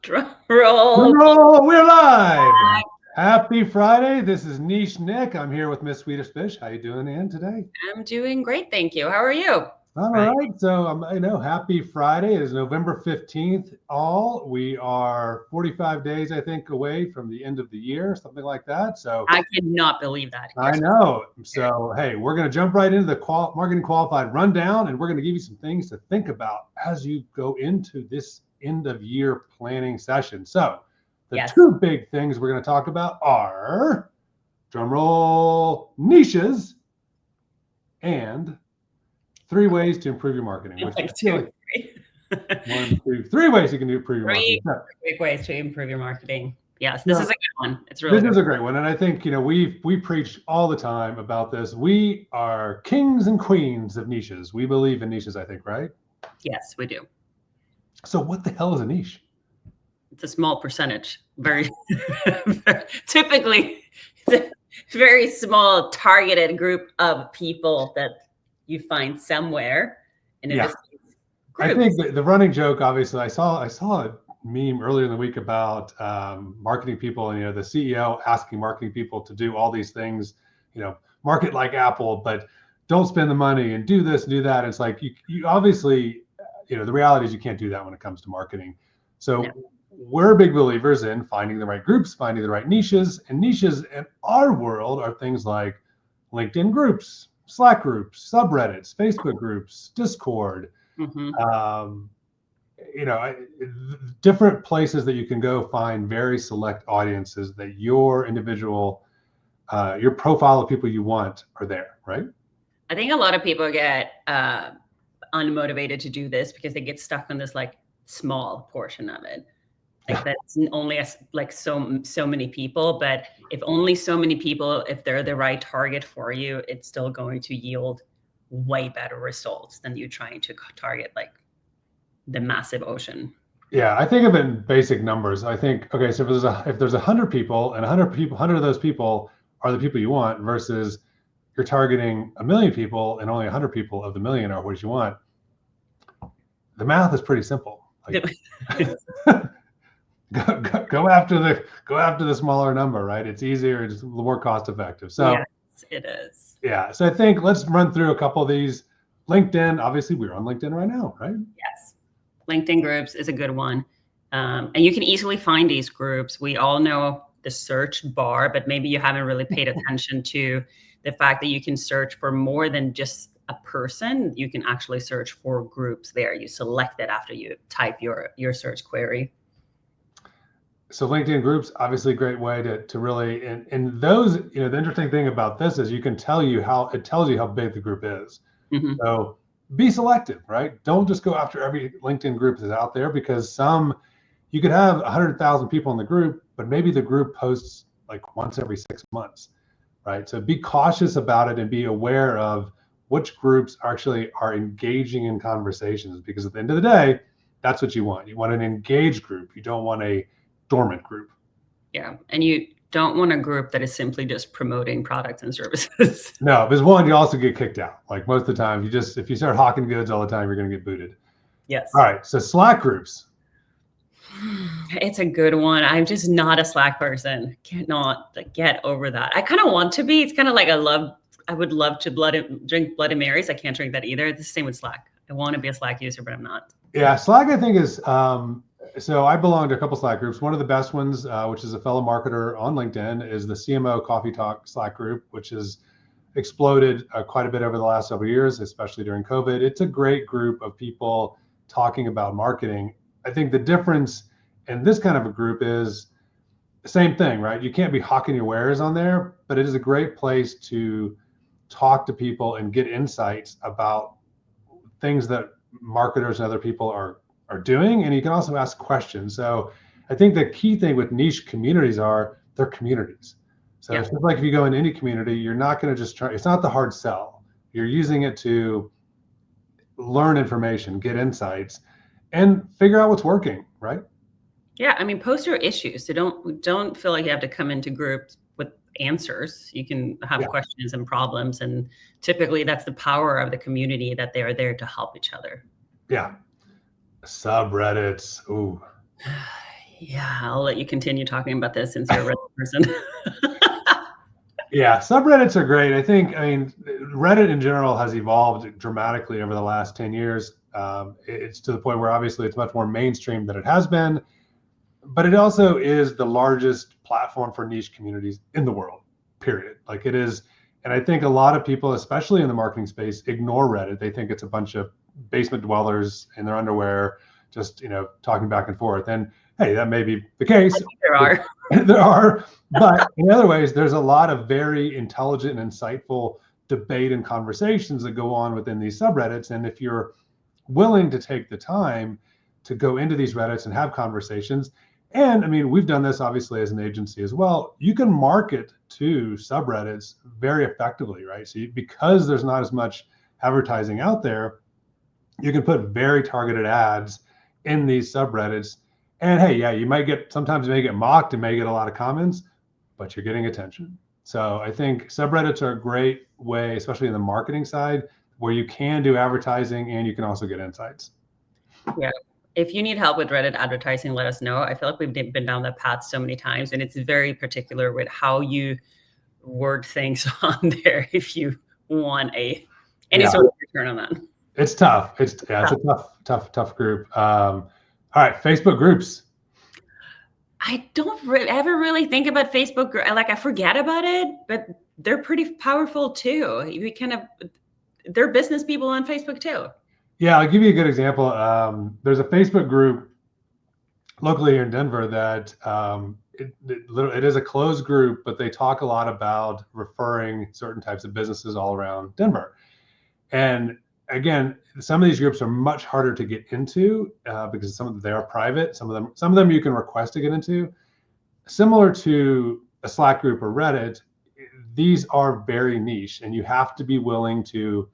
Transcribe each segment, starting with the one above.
Drum roll. Roll, we're live. Happy Friday. This is Niche Nick. I'm here with Miss Swedish Fish. How you doing, Ann, today? I'm doing great, thank you. How are you? All right. So, happy Friday. It is November 15th. We are 45 days, I think, away from the end of the year, something like that. So I cannot believe that. I know. So, hey, we're going to jump right into the Marketing Qualified Rundown, and we're going to give you some things to think about as you go into this end of year planning session. So the two big things we're going to talk about are, drumroll, niches, and 3 ways to improve your marketing. Which I feel like 1, 2, 3 ways you can improve your marketing. 3 ways to improve your marketing. Yes, this is a good one. It's really This is a great one. And I think, we preach all the time about this. We are kings and queens of niches. We believe in niches, I think, right? Yes, we do. So what the hell is a niche? It's a small percentage. Very typically, it's a very small targeted group of people that you find somewhere. And in this case, I think the running joke, obviously, I saw a meme earlier in the week about marketing people, and the CEO asking marketing people to do all these things, market like Apple, but don't spend the money and do this and do that. It's like you obviously, the reality is you can't do that when it comes to marketing. So we're big believers in finding the right groups, finding the right niches, and niches in our world are things like LinkedIn groups, Slack groups, subreddits, Facebook groups, Discord. Different places that you can go find very select audiences that your individual, your profile of people you want are there, right? I think a lot of people get unmotivated to do this because they get stuck on this small portion of it. That's only so many people, but if only so many people, if they're the right target for you, it's still going to yield way better results than you trying to target the massive ocean. Yeah, I think of it in basic numbers. I think, okay, so if there's 100 people and 100 of those people are the people you want versus you're targeting 1 million people and only 100 people of the million are what you want, the math is pretty simple. Go after the smaller number, right? It's easier, it's more cost effective. So yes, it is. Yeah. So I think let's run through a couple of these. LinkedIn, obviously we're on LinkedIn right now, right? Yes. LinkedIn groups is a good one. And you can easily find these groups. We all know the search bar, but maybe you haven't really paid attention to the fact that you can search for more than just a person. You can actually search for groups there. You select it after you type your search query. So LinkedIn groups, obviously a great way to really, and those, the interesting thing about this is it tells you how big the group is. So be selective, right? Don't just go after every LinkedIn group that's out there, because you could have 100,000 people in the group, but maybe the group posts once every 6 months, right? So be cautious about it and be aware of which groups actually are engaging in conversations, because at the end of the day, that's what you want. You want an engaged group. You don't want a dormant group. Yeah, and you don't want a group that is simply just promoting products and services. No, because one, you also get kicked out. Most of the time, if you start hawking goods all the time, you're going to get booted. Yes. All right, so Slack groups. It's a good one. I'm just not a Slack person. Cannot get over that. I kind of want to be. It's kind of like I would love to drink Bloody Marys. I can't drink that either. It's the same with Slack. I want to be a Slack user, but I'm not. Yeah, Slack I think is, so I belong to a couple Slack groups. One of the best ones, which is a fellow marketer on LinkedIn, is the CMO Coffee Talk Slack group, which has exploded quite a bit over the last several years, especially during COVID. It's a great group of people talking about marketing. I think the difference in this kind of a group is the same thing, right? You can't be hawking your wares on there, but it is a great place to talk to people and get insights about things that marketers and other people are doing, and you can also ask questions. So I think the key thing with niche communities are they're communities. So it's just like if you go in any community, you're not going to just try, it's not the hard sell. You're using it to learn information, get insights, and figure out what's working, right? Yeah, I mean, post your issues. So don't feel like you have to come into groups with answers. You can have questions and problems, and typically that's the power of the community, that they are there to help each other. Yeah. Subreddits. Ooh. Yeah, I'll let you continue talking about this since you're a Reddit person. Yeah, subreddits are great. I mean, Reddit in general has evolved dramatically over the last 10 years. It's to the point where obviously it's much more mainstream than it has been, but it also is the largest platform for niche communities in the world, period. Like it is. And I think a lot of people, especially in the marketing space, ignore Reddit. They think it's a bunch of basement dwellers in their underwear, just, talking back and forth. And hey, that may be the case. There are. There are, but in other ways, there's a lot of very intelligent and insightful debate and conversations that go on within these subreddits. And if you're willing to take the time to go into these Reddits and have conversations, and I mean, we've done this obviously as an agency as well, you can market to subreddits very effectively, right? So because there's not as much advertising out there, you can put very targeted ads in these subreddits. And hey, yeah, sometimes you may get mocked and may get a lot of comments, but you're getting attention. So I think subreddits are a great way, especially in the marketing side, where you can do advertising and you can also get insights. Yeah. If you need help with Reddit advertising, let us know. I feel like we've been down that path so many times, and it's very particular with how you word things on there if you want any sort of return on that. It's tough. It's a tough group. All right, Facebook groups. I don't ever really think about Facebook. Like I forget about it, but they're pretty powerful too. They're business people on Facebook too. Yeah, I'll give you a good example. There's a Facebook group locally here in Denver that it is a closed group, but they talk a lot about referring certain types of businesses all around Denver. And again, some of these groups are much harder to get into because some of them they are private. Some of them you can request to get into. Similar to a Slack group or Reddit, these are very niche, and you have to be willing to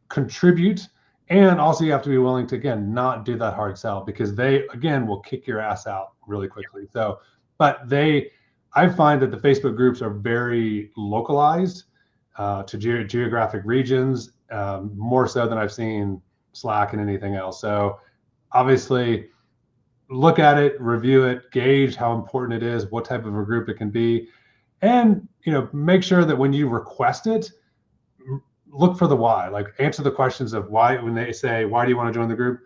contribute, and also you have to be willing to, again, not do that hard sell, because they, again, will kick your ass out really quickly. So, I find that the Facebook groups are very localized to geographic regions, more so than I've seen Slack and anything else. So obviously look at it, review it, gauge how important it is, what type of a group it can be, and make sure that when you request it, look for the why. Like answer the questions of why. When they say, why do you want to join the group,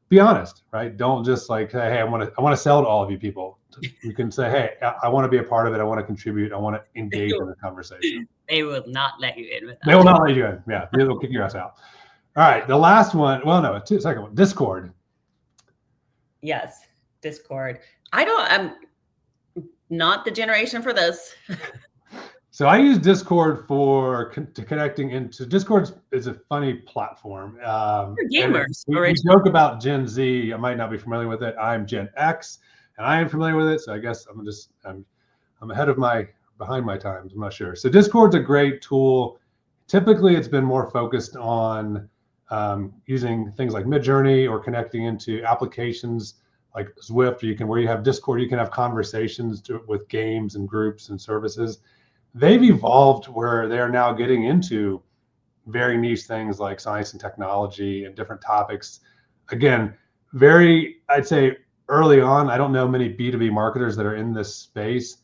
be honest, right? Don't just like, hey, I want to sell to all of you people. You can say, hey, I want to be a part of it. I want to contribute. I want to engage in the conversation. They will not let you in with that. They will not let you in. Yeah, they'll kick your ass out. All right, the last one. Well, no, second one, Discord. Yes, Discord. I'm not the generation for this. So I use Discord to connecting into. Discord is a funny platform. Gamers. We joke about Gen Z. I might not be familiar with it. I'm Gen X, and I am familiar with it. So I guess I'm behind my times. I'm not sure. So Discord's a great tool. Typically, it's been more focused on using things like Midjourney or connecting into applications like Zwift. Where you have Discord, you can have conversations with games and groups and services. They've evolved where they're now getting into very niche things like science and technology and different topics. Again, I'd say early on, I don't know many B2B marketers that are in this space.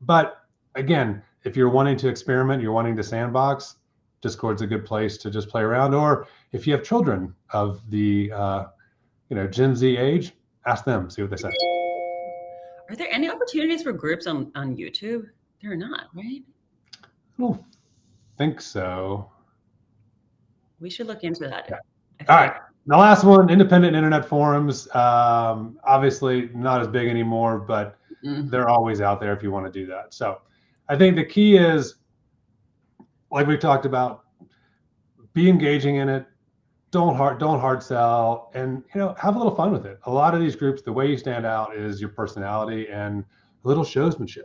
But again, if you're wanting to experiment, you're wanting to sandbox, Discord's a good place to just play around. Or if you have children of the Gen Z age, ask them, see what they say. Are there any opportunities for groups on YouTube? They're not, right? I don't think so. We should look into that. Okay. All right. The last one, independent internet forums. Obviously not as big anymore, but they're always out there if you want to do that. So I think the key is, like we've talked about, be engaging in it. Don't hard sell, and have a little fun with it. A lot of these groups, the way you stand out is your personality and a little showsmanship.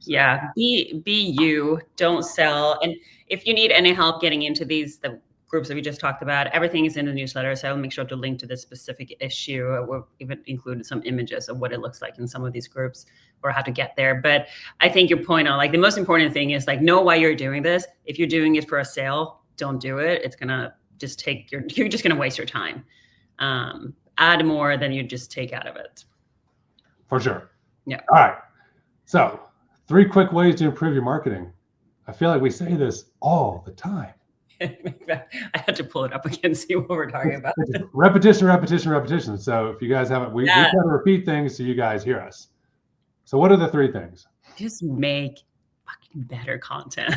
So. Yeah, be you, don't sell. And if you need any help getting into the groups that we just talked about, everything is in the newsletter. So I'll make sure to link to this specific issue. We'll even include some images of what it looks like in some of these groups or how to get there. But I think your point on like the most important thing is like, know why you're doing this. If you're doing it for a sale, don't do it. It's going to just you're just going to waste your time. Add more than you just take out of it. For sure. Yeah. All right. So 3 quick ways to improve your marketing. I feel like we say this all the time. I had to pull it up again, see what we're talking about. Repetition, repetition, repetition. So if you guys haven't, we try to repeat things so you guys hear us. So what are the 3 things? Just make fucking better content.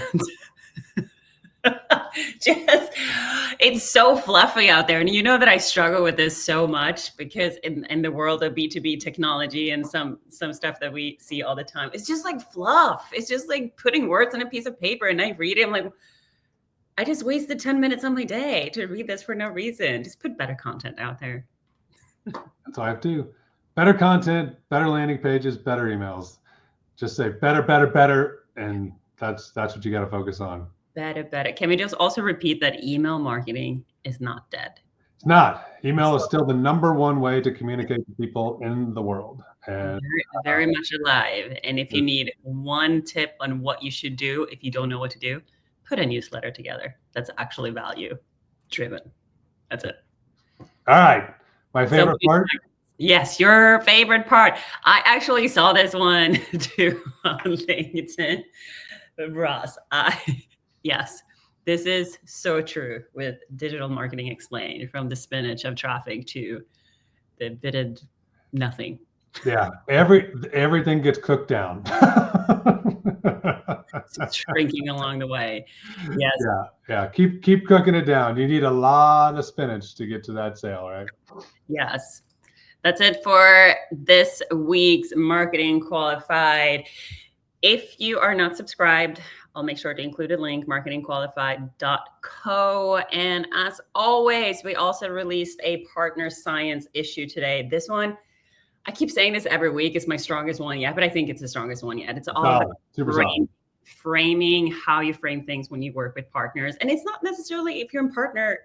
It's so fluffy out there. And you know that I struggle with this so much because in the world of B2B technology and some stuff that we see all the time, it's just like fluff. It's just like putting words on a piece of paper and I read it. I'm like, I just wasted 10 minutes on my day to read this for no reason. Just put better content out there. That's all I have to do. Better content, better landing pages, better emails. Just say better, better, better. And that's what you got to focus on. Better, better. Can we just also repeat that email marketing is not dead? It's not. Email is still the #1 way to communicate to people in the world. And very much alive. And if you need one tip on what you should do, if you don't know what to do, put a newsletter together. That's actually value driven. That's it. All right. My favorite part. Yes, your favorite part. I actually saw this one too on LinkedIn. Ross, yes, this is so true with digital marketing explained, from the spinach of traffic to the bitted nothing. Yeah, everything gets cooked down. Shrinking along the way. Yes. Yeah. Keep cooking it down. You need a lot of spinach to get to that sale, right? Yes. That's it for this week's Marketing Qualified. If you are not subscribed, I'll make sure to include a link, marketingqualified.co. And as always, we also released a partner science issue today. This one, I keep saying this every week, is my strongest one yet, but I think it's the strongest one yet. It's all about framing, how you frame things when you work with partners. And it's not necessarily if you're in partner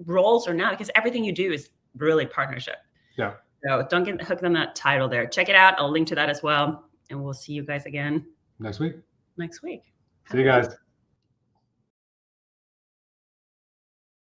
roles or not, because everything you do is really partnership. Yeah. So don't get hooked on that title there. Check it out. I'll link to that as well. And we'll see you guys again next week. See you guys.